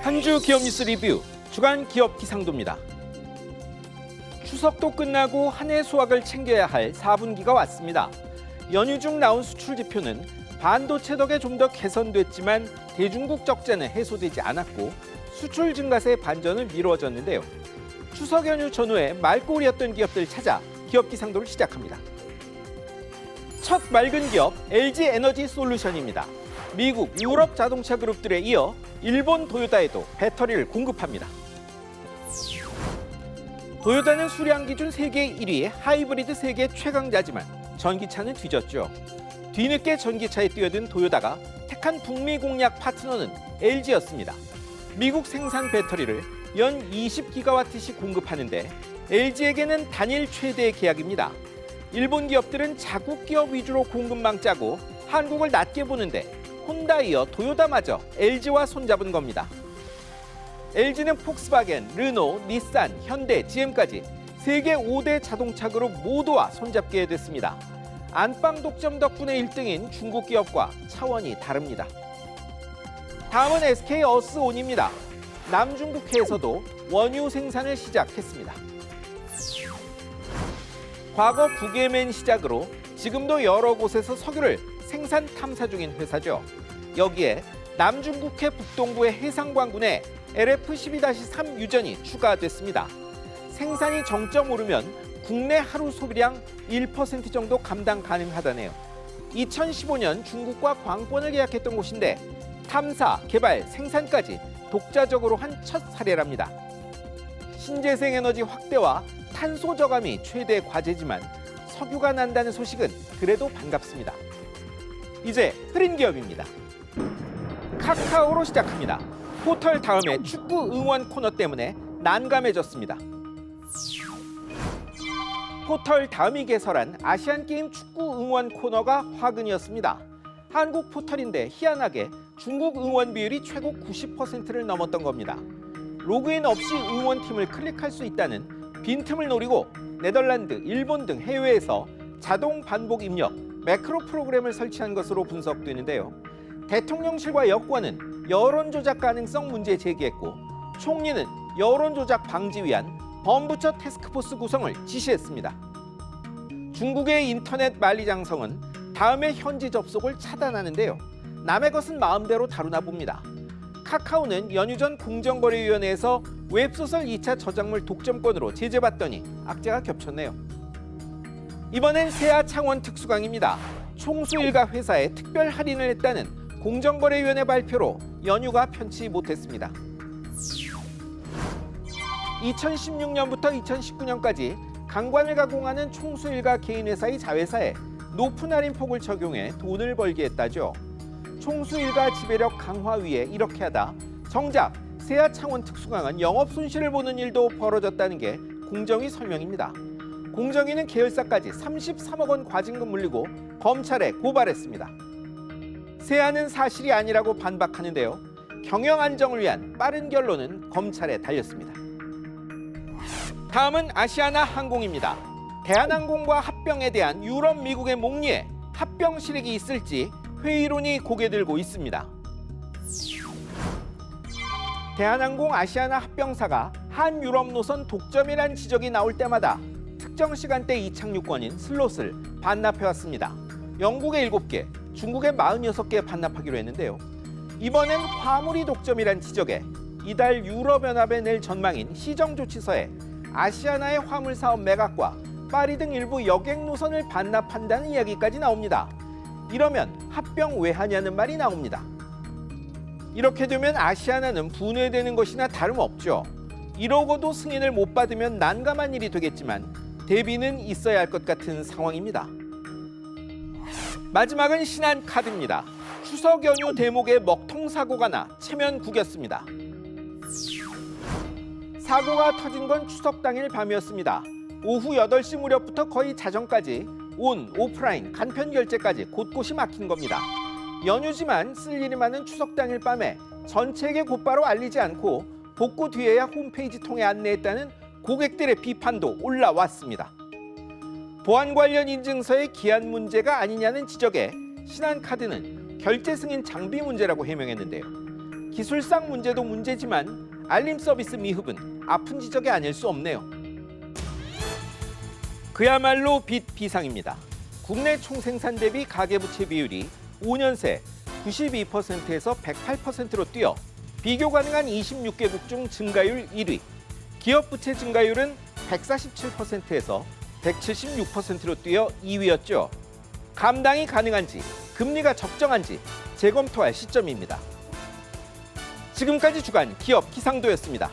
한 주 기업 뉴스 리뷰 주간 기업 기상도입니다. 추석도 끝나고 한 해 수확을 챙겨야 할 4분기가 왔습니다. 연휴 중 나온 수출 지표는 반도체 덕에 좀 더 개선됐지만 대중국 적자는 해소되지 않았고 수출 증가세의 반전은 미뤄졌는데요. 추석 연휴 전후에 말꼬리였던 기업들 찾아 기업 기상도를 시작합니다. 첫 맑은 기업 LG 에너지 솔루션입니다. 미국, 유럽 자동차 그룹들에 이어 일본 도요타에도 배터리를 공급합니다. 도요타는 수량 기준 세계 1위, 하이브리드 세계 최강자지만 전기차는 뒤졌죠. 뒤늦게 전기차에 뛰어든 도요타가 택한 북미 공략 파트너는 LG였습니다. 미국 생산 배터리를 연 20기가와트씩 공급하는데 LG에게는 단일 최대 계약입니다. 일본 기업들은 자국 기업 위주로 공급망 짜고 한국을 낮게 보는데 혼다 이어 도요타마저 LG와 손잡은 겁니다. LG는 폭스바겐, 르노, 닛산, 현대, GM까지 세계 5대 자동차 그룹 모두와 손잡게 됐습니다. 안방 독점 덕분에 1등인 중국 기업과 차원이 다릅니다. 다음은 SK어스온입니다. 남중국해에서도 원유 생산을 시작했습니다. 과거 북예멘 시작으로 지금도 여러 곳에서 석유를 생산 탐사 중인 회사죠. 여기에 남중국해 북동부의 해상광군에 LF12-3 유전이 추가됐습니다. 생산이 정점 오르면 국내 하루 소비량 1% 정도 감당 가능하다네요. 2015년 중국과 광권을 계약했던 곳인데 탐사, 개발, 생산까지 독자적으로 한 첫 사례랍니다. 신재생 에너지 확대와 탄소 저감이 최대 과제지만 석유가 난다는 소식은 그래도 반갑습니다. 이제 흐린 기업입니다. 카카오로 시작합니다. 포털 다음에 축구 응원 코너 때문에 난감해졌습니다. 포털 다음이 개설한 아시안게임 축구 응원 코너가 화근이었습니다. 한국 포털인데 희한하게 중국 응원 비율이 최고 90%를 넘었던 겁니다. 로그인 없이 응원팀을 클릭할 수 있다는 빈틈을 노리고 네덜란드, 일본 등 해외에서 자동 반복 입력, 매크로 프로그램을 설치한 것으로 분석되는데요. 대통령실과 여권은 여론 조작 가능성 문제 제기했고 총리는 여론 조작 방지 위한 범부처 태스크포스 구성을 지시했습니다. 중국의 인터넷 만리장성은 다음에 현지 접속을 차단하는데요. 남의 것은 마음대로 다루나 봅니다. 카카오는 연휴 전 공정거래위원회에서 웹소설 2차 저작물 독점권으로 제재받더니 악재가 겹쳤네요. 이번엔 세아 창원 특수강입니다. 총수 일가 회사에 특별 할인을 했다는 공정거래위원회 발표로 연휴가 편치 못했습니다. 2016년부터 2019년까지 강관을 가공하는 총수 일가 개인 회사의 자회사에 높은 할인 폭을 적용해 돈을 벌게 했다죠. 총수 일가 지배력 강화 위에 이렇게 하다 정작 세아 창원 특수강은 영업 손실을 보는 일도 벌어졌다는 게 공정위 설명입니다. 공정위는 계열사까지 33억 원 과징금 물리고 검찰에 고발했습니다. 세아는 사실이 아니라고 반박하는데요. 경영 안정을 위한 빠른 결론은 검찰에 달렸습니다. 다음은 아시아나 항공입니다. 대한항공과 합병에 대한 유럽, 미국의 목리에 합병 실익이 있을지 회의론이 고개 들고 있습니다. 대한항공 아시아나 합병사가 한유럽 노선 독점이란 지적이 나올 때마다 특정 시간대 이착륙권인 슬롯을 반납해왔습니다. 영국에 7개, 중국에 46개 반납하기로 했는데요. 이번엔 화물이 독점이란 지적에 이달 유럽연합에 낼 전망인 시정조치서에 아시아나의 화물사업 매각과 파리 등 일부 여객 노선을 반납한다는 이야기까지 나옵니다. 이러면 합병 왜 하냐는 말이 나옵니다. 이렇게 되면 아시아나는 분해되는 것이나 다름없죠. 이러고도 승인을 못 받으면 난감한 일이 되겠지만 대비는 있어야 할 것 같은 상황입니다. 마지막은 신한카드입니다. 추석 연휴 대목에 먹통 사고가 나 체면 구겼습니다. 사고가 터진 건 추석 당일 밤이었습니다. 오후 8시 무렵부터 거의 자정까지 온, 오프라인, 간편 결제까지 곳곳이 막힌 겁니다. 연휴지만 쓸 일이 많은 추석 당일 밤에 전체에게 곧바로 알리지 않고 복구 뒤에야 홈페이지 통해 안내했다는 고객들의 비판도 올라왔습니다. 보안 관련 인증서의 기한 문제가 아니냐는 지적에 신한카드는 결제 승인 장비 문제라고 해명했는데요. 기술상 문제도 문제지만 알림 서비스 미흡은 아픈 지적이 아닐 수 없네요. 그야말로 빚 비상입니다. 국내 총생산 대비 가계부채 비율이 5년 새 92%에서 108%로 뛰어 비교 가능한 26개국 중 증가율 1위, 기업 부채 증가율은 147%에서 176%로 뛰어 2위였죠. 감당이 가능한지, 금리가 적정한지 재검토할 시점입니다. 지금까지 주간 기업 기상도였습니다.